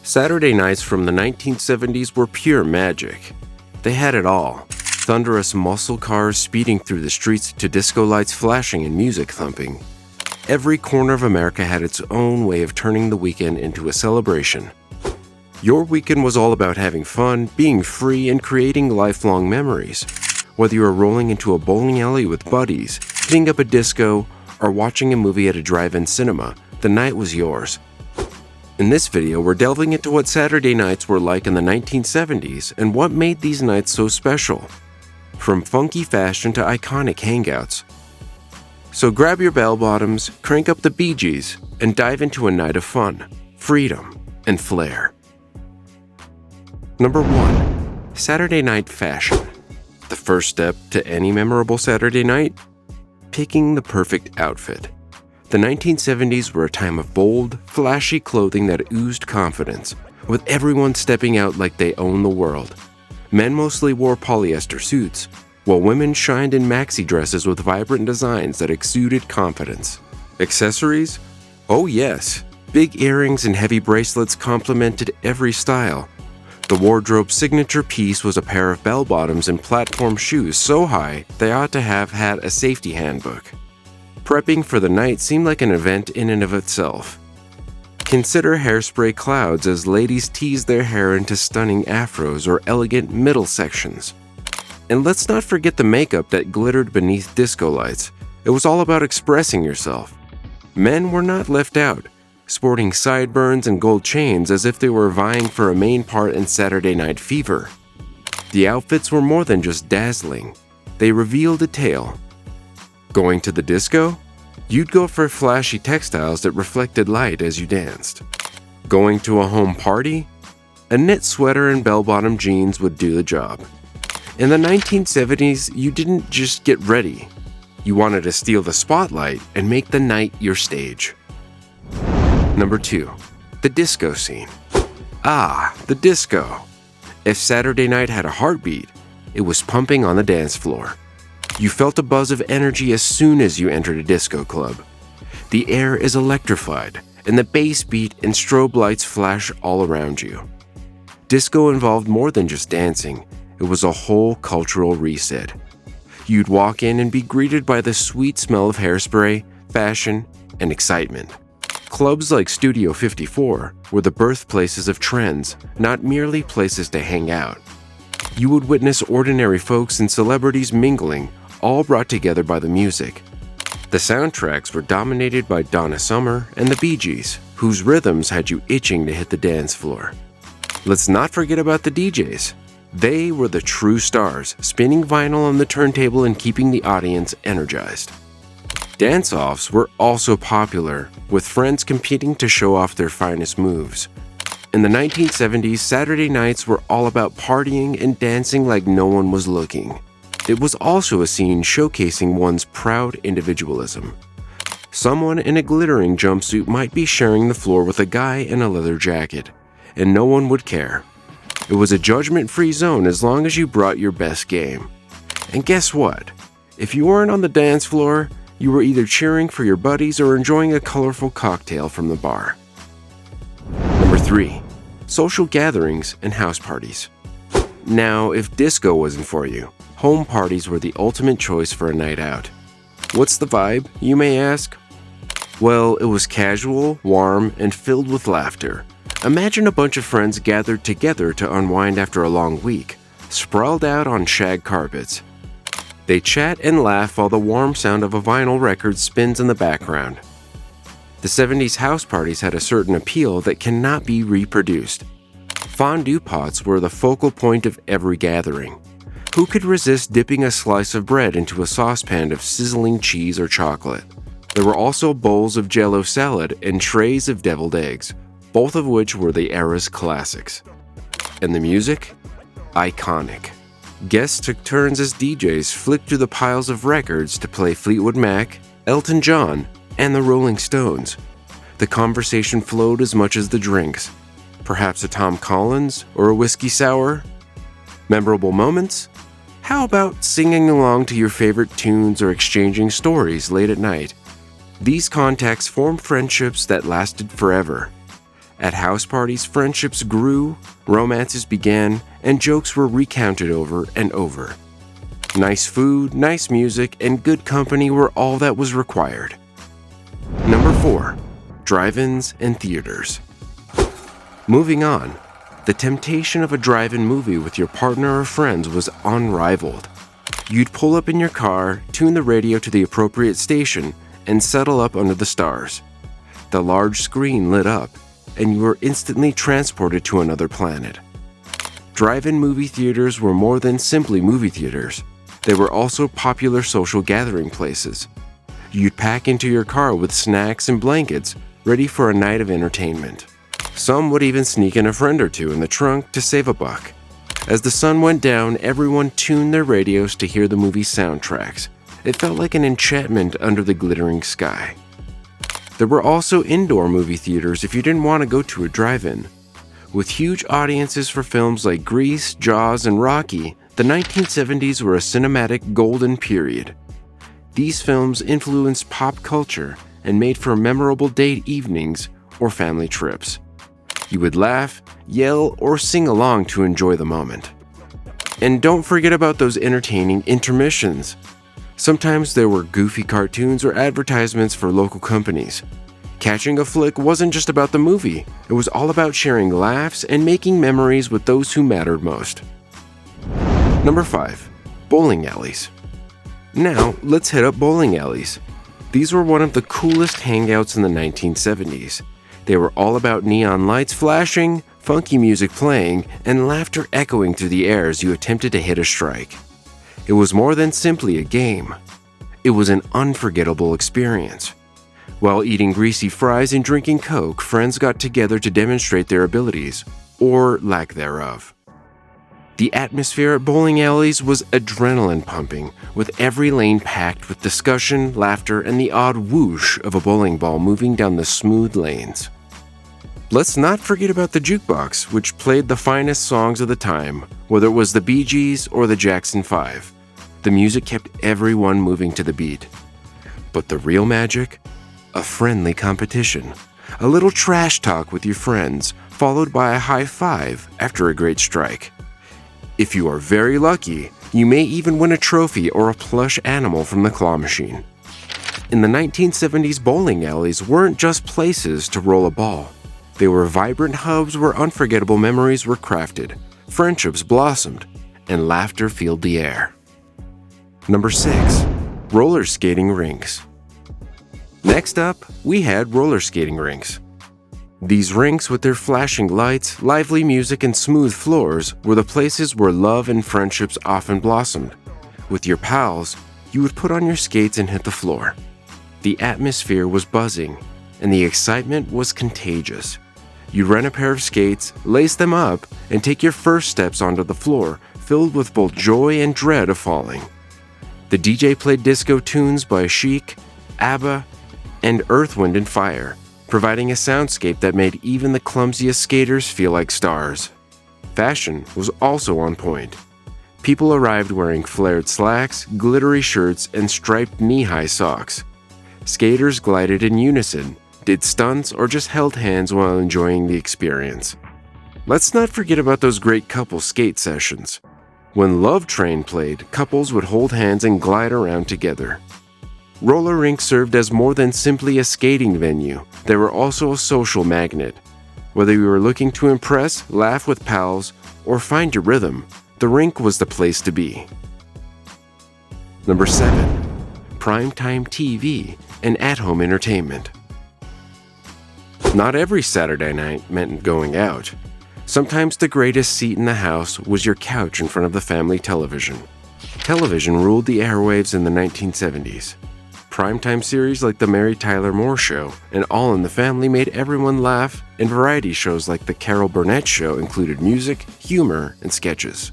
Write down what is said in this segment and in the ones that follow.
Saturday nights from the 1970s were pure magic. They had it all. Thunderous muscle cars speeding through the streets to disco lights flashing and music thumping. Every corner of America had its own way of turning the weekend into a celebration. Your weekend was all about having fun, being free, and creating lifelong memories. Whether you were rolling into a bowling alley with buddies, hitting up a disco, or watching a movie at a drive-in cinema, the night was yours. In this video, we're delving into what Saturday nights were like in the 1970s and what made these nights so special. From funky fashion to iconic hangouts. So grab your bell-bottoms, crank up the Bee Gees, and dive into a night of fun, freedom, and flair. Number 1. Saturday night fashion. The first step to any memorable Saturday night? Picking the perfect outfit. The 1970s were a time of bold, flashy clothing that oozed confidence, with everyone stepping out like they owned the world. Men mostly wore polyester suits, while women shined in maxi dresses with vibrant designs that exuded confidence. Accessories? Oh yes, big earrings and heavy bracelets complemented every style. The wardrobe's signature piece was a pair of bell-bottoms and platform shoes so high they ought to have had a safety handbook. Prepping for the night seemed like an event in and of itself. Consider hairspray clouds as ladies teased their hair into stunning afros or elegant middle sections. And let's not forget the makeup that glittered beneath disco lights. It was all about expressing yourself. Men were not left out, sporting sideburns and gold chains as if they were vying for a main part in Saturday Night Fever. The outfits were more than just dazzling. They revealed a tale. Going to the disco? You'd go for flashy textiles that reflected light as you danced. Going to a home party? A knit sweater and bell-bottom jeans would do the job. In the 1970s, you didn't just get ready. You wanted to steal the spotlight and make the night your stage. Number 2. The disco scene. Ah, the disco. If Saturday night had a heartbeat, it was pumping on the dance floor. You felt a buzz of energy as soon as you entered a disco club. The air is electrified, and the bass beat and strobe lights flash all around you. Disco involved more than just dancing. It was a whole cultural reset. You'd walk in and be greeted by the sweet smell of hairspray, fashion, and excitement. Clubs like Studio 54 were the birthplaces of trends, not merely places to hang out. You would witness ordinary folks and celebrities mingling, all brought together by the music. The soundtracks were dominated by Donna Summer and the Bee Gees, whose rhythms had you itching to hit the dance floor. Let's not forget about the DJs. They were the true stars, spinning vinyl on the turntable and keeping the audience energized. Dance-offs were also popular, with friends competing to show off their finest moves. In the 1970s, Saturday nights were all about partying and dancing like no one was looking. It was also a scene showcasing one's proud individualism. Someone in a glittering jumpsuit might be sharing the floor with a guy in a leather jacket, and no one would care. It was a judgment-free zone as long as you brought your best game. And guess what? If you weren't on the dance floor, you were either cheering for your buddies or enjoying a colorful cocktail from the bar. Number 3. Social gatherings and house parties. Now, if disco wasn't for you, home parties were the ultimate choice for a night out. What's the vibe, you may ask? Well, it was casual, warm, and filled with laughter. Imagine a bunch of friends gathered together to unwind after a long week, sprawled out on shag carpets. They chat and laugh while the warm sound of a vinyl record spins in the background. The 70s house parties had a certain appeal that cannot be reproduced. Fondue pots were the focal point of every gathering. Who could resist dipping a slice of bread into a saucepan of sizzling cheese or chocolate? There were also bowls of Jell-O salad and trays of deviled eggs, both of which were the era's classics. And the music? Iconic. Guests took turns as DJs flicked through the piles of records to play Fleetwood Mac, Elton John, and the Rolling Stones. The conversation flowed as much as the drinks. Perhaps a Tom Collins or a whiskey sour? Memorable moments? How about singing along to your favorite tunes or exchanging stories late at night? These contacts formed friendships that lasted forever. At house parties, friendships grew, romances began, and jokes were recounted over and over. Nice food, nice music, and good company were all that was required. Number 4. Drive-ins and theaters. Moving on, the temptation of a drive-in movie with your partner or friends was unrivaled. You'd pull up in your car, tune the radio to the appropriate station, and settle up under the stars. The large screen lit up, and you were instantly transported to another planet. Drive-in movie theaters were more than simply movie theaters. They were also popular social gathering places. You'd pack into your car with snacks and blankets, ready for a night of entertainment. Some would even sneak in a friend or two in the trunk to save a buck. As the sun went down, everyone tuned their radios to hear the movie's soundtracks. It felt like an enchantment under the glittering sky. There were also indoor movie theaters if you didn't want to go to a drive-in. With huge audiences for films like Grease, Jaws, and Rocky, the 1970s were a cinematic golden period. These films influenced pop culture and made for memorable date evenings or family trips. You would laugh, yell, or sing along to enjoy the moment. And don't forget about those entertaining intermissions. Sometimes there were goofy cartoons or advertisements for local companies. Catching a flick wasn't just about the movie, it was all about sharing laughs and making memories with those who mattered most. Number 5. Bowling alleys. Now, let's hit up bowling alleys. These were one of the coolest hangouts in the 1970s. They were all about neon lights flashing, funky music playing, and laughter echoing through the air as you attempted to hit a strike. It was more than simply a game. It was an unforgettable experience. While eating greasy fries and drinking Coke, friends got together to demonstrate their abilities, or lack thereof. The atmosphere at bowling alleys was adrenaline pumping, with every lane packed with discussion, laughter, and the odd whoosh of a bowling ball moving down the smooth lanes. Let's not forget about the jukebox, which played the finest songs of the time, whether it was the Bee Gees or the Jackson 5. The music kept everyone moving to the beat. But the real magic? A friendly competition. A little trash talk with your friends, followed by a high five after a great strike. If you are very lucky, you may even win a trophy or a plush animal from the claw machine. In the 1970s, bowling alleys weren't just places to roll a ball. They were vibrant hubs where unforgettable memories were crafted, friendships blossomed, and laughter filled the air. Number 6. Roller skating rinks. Next up, we had roller skating rinks. These rinks, with their flashing lights, lively music, and smooth floors, were the places where love and friendships often blossomed. With your pals, you would put on your skates and hit the floor. The atmosphere was buzzing, and the excitement was contagious. You'd rent a pair of skates, lace them up, and take your first steps onto the floor, filled with both joy and dread of falling. The DJ played disco tunes by Chic, ABBA, and Earth, Wind & Fire, providing a soundscape that made even the clumsiest skaters feel like stars. Fashion was also on point. People arrived wearing flared slacks, glittery shirts, and striped knee-high socks. Skaters glided in unison, did stunts, or just held hands while enjoying the experience. Let's not forget about those great couple skate sessions. When Love Train played, couples would hold hands and glide around together. Roller rinks served as more than simply a skating venue. They were also a social magnet. Whether you were looking to impress, laugh with pals, or find your rhythm, the rink was the place to be. Number 7. Primetime TV and at-home entertainment. Not every Saturday night meant going out. Sometimes the greatest seat in the house was your couch in front of the family television. Television ruled the airwaves in the 1970s. Primetime series like The Mary Tyler Moore Show and All in the Family made everyone laugh, and variety shows like The Carol Burnett Show included music, humor, and sketches.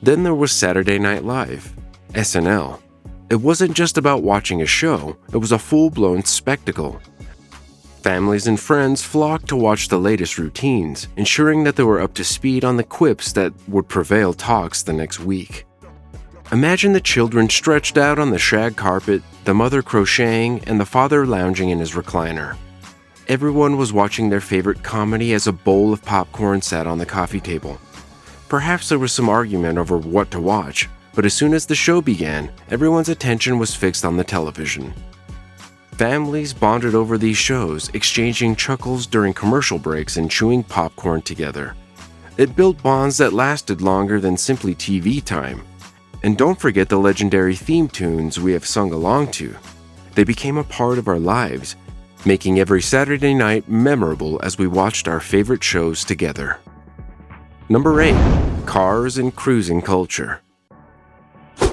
Then there was Saturday Night Live, SNL. It wasn't just about watching a show, it was a full-blown spectacle. Families and friends flocked to watch the latest routines, ensuring that they were up to speed on the quips that would prevail talks the next week. Imagine the children stretched out on the shag carpet, the mother crocheting, and the father lounging in his recliner. Everyone was watching their favorite comedy as a bowl of popcorn sat on the coffee table. Perhaps there was some argument over what to watch, but as soon as the show began, everyone's attention was fixed on the television. Families bonded over these shows, exchanging chuckles during commercial breaks and chewing popcorn together. It built bonds that lasted longer than simply TV time. And don't forget the legendary theme tunes we have sung along to. They became a part of our lives, making every Saturday night memorable as we watched our favorite shows together. Number 8. Cars and cruising culture.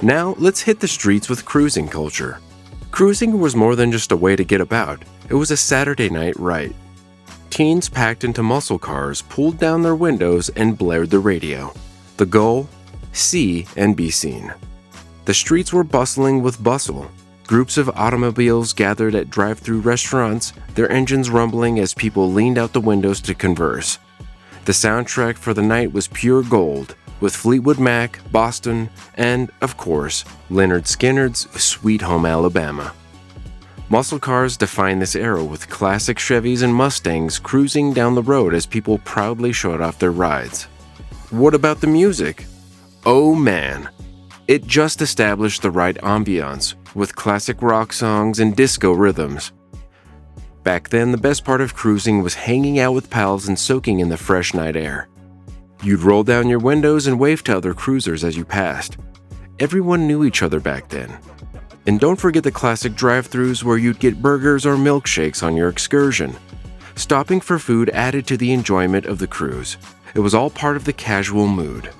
Now, let's hit the streets with cruising culture. Cruising was more than just a way to get about. It was a Saturday night rite. Teens packed into muscle cars pulled down their windows and blared the radio. The goal? See and be seen. The streets were bustling with bustle. Groups of automobiles gathered at drive-thru restaurants, their engines rumbling as people leaned out the windows to converse. The soundtrack for the night was pure gold, with Fleetwood Mac, Boston, and, of course, Lynyrd Skynyrd's Sweet Home Alabama. Muscle cars define this era with classic Chevys and Mustangs cruising down the road as people proudly showed off their rides. What about the music? Oh man! It just established the right ambiance, with classic rock songs and disco rhythms. Back then, the best part of cruising was hanging out with pals and soaking in the fresh night air. You'd roll down your windows and wave to other cruisers as you passed. Everyone knew each other back then. And don't forget the classic drive-thrus where you'd get burgers or milkshakes on your excursion. Stopping for food added to the enjoyment of the cruise. It was all part of the casual mood.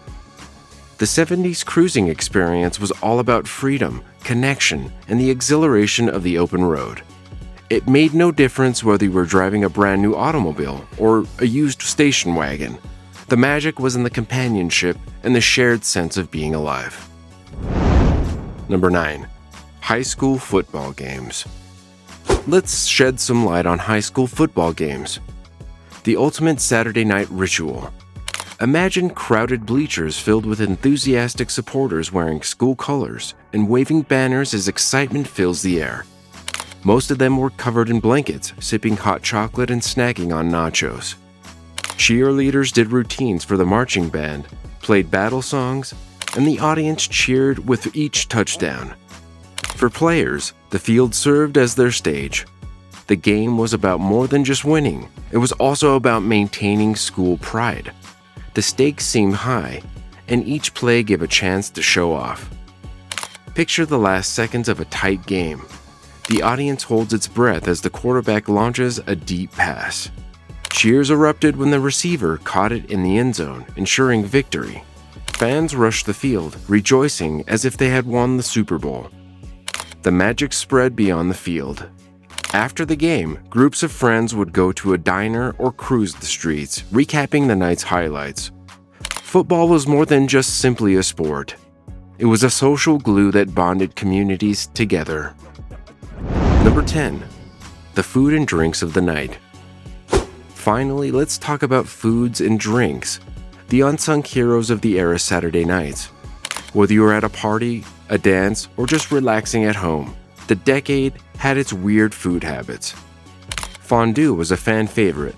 The 70s cruising experience was all about freedom, connection, and the exhilaration of the open road. It made no difference whether you were driving a brand new automobile or a used station wagon. The magic was in the companionship and the shared sense of being alive. Number 9. High school football games. Let's shed some light on high school football games. The ultimate Saturday night ritual. Imagine crowded bleachers filled with enthusiastic supporters wearing school colors and waving banners as excitement fills the air. Most of them were covered in blankets, sipping hot chocolate and snacking on nachos. Cheerleaders did routines for the marching band, played battle songs, and the audience cheered with each touchdown. For players, the field served as their stage. The game was about more than just winning. It was also about maintaining school pride. The stakes seemed high, and each play gave a chance to show off. Picture the last seconds of a tight game. The audience holds its breath as the quarterback launches a deep pass. Cheers erupted when the receiver caught it in the end zone, ensuring victory. Fans rushed the field, rejoicing as if they had won the Super Bowl. The magic spread beyond the field. After the game, groups of friends would go to a diner or cruise the streets, recapping the night's highlights. Football was more than just simply a sport. It was a social glue that bonded communities together. Number 10. The food and drinks of the night. Finally, let's talk about foods and drinks, the unsung heroes of the era Saturday nights. Whether you were at a party, a dance, or just relaxing at home, the decade had its weird food habits. Fondue was a fan favorite.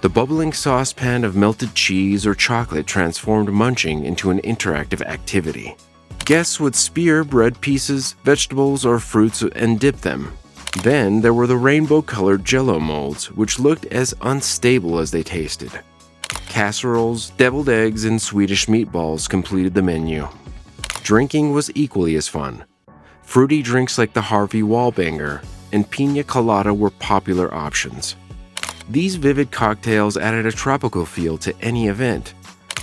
The bubbling saucepan of melted cheese or chocolate transformed munching into an interactive activity. Guests would spear bread pieces, vegetables, or fruits and dip them. Then there were the rainbow-colored Jell-O molds, which looked as unstable as they tasted. Casseroles, deviled eggs, and Swedish meatballs completed the menu. Drinking was equally as fun. Fruity drinks like the Harvey Wallbanger and Piña Colada were popular options. These vivid cocktails added a tropical feel to any event.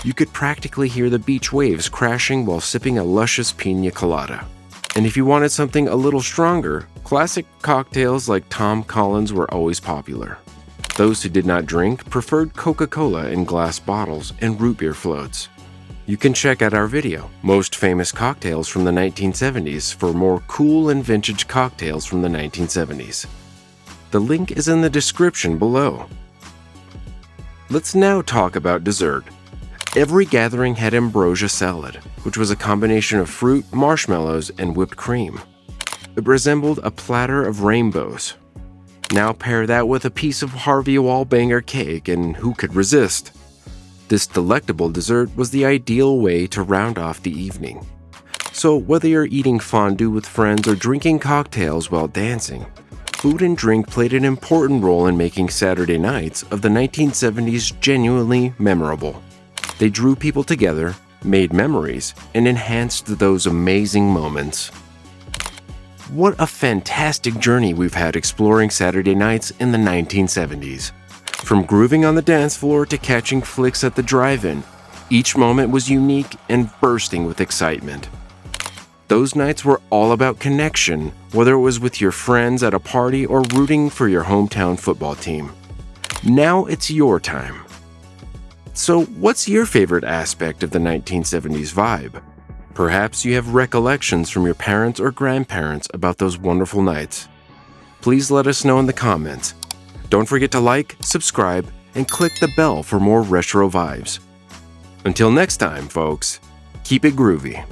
You could practically hear the beach waves crashing while sipping a luscious Piña Colada. And if you wanted something a little stronger, classic cocktails like Tom Collins were always popular. Those who did not drink preferred Coca-Cola in glass bottles and root beer floats. You can check out our video, Most Famous Cocktails from the 1970s, for more cool and vintage cocktails from the 1970s. The link is in the description below. Let's now talk about dessert. Every gathering had ambrosia salad, which was a combination of fruit, marshmallows, and whipped cream. It resembled a platter of rainbows. Now pair that with a piece of Harvey Wallbanger cake, and who could resist? This delectable dessert was the ideal way to round off the evening. So whether you're eating fondue with friends or drinking cocktails while dancing, food and drink played an important role in making Saturday nights of the 1970s genuinely memorable. They drew people together, made memories, and enhanced those amazing moments. What a fantastic journey we've had exploring Saturday nights in the 1970s. From grooving on the dance floor to catching flicks at the drive-in, each moment was unique and bursting with excitement. Those nights were all about connection, whether it was with your friends at a party or rooting for your hometown football team. Now it's your time. So, what's your favorite aspect of the 1970s vibe? Perhaps you have recollections from your parents or grandparents about those wonderful nights. Please let us know in the comments. Don't forget to like, subscribe, and click the bell for more retro vibes. Until next time, folks, keep it groovy.